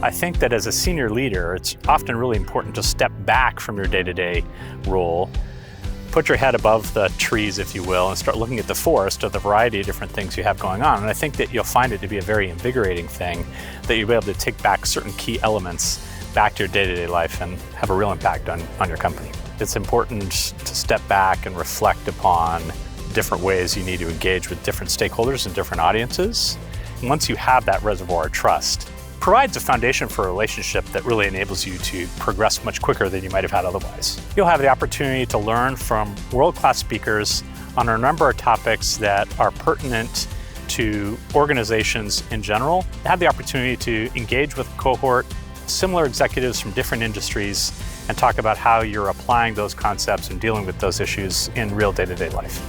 I think that as a senior leader, it's often really important to step back from your day-to-day role, put your head above the trees, if you will, and start looking at the forest of the variety of different things you have going on. And I think that you'll find it to be a very invigorating thing, that you'll be able to take back certain key elements back to your day-to-day life and have a real impact on your company. It's important to step back and reflect upon different ways you need to engage with different stakeholders and different audiences. And once you have that reservoir of trust, provides a foundation for a relationship that really enables you to progress much quicker than you might have had otherwise. You'll have the opportunity to learn from world-class speakers on a number of topics that are pertinent to organizations in general. Have the opportunity to engage with a cohort, similar executives from different industries, and talk about how you're applying those concepts and dealing with those issues in real day-to-day life.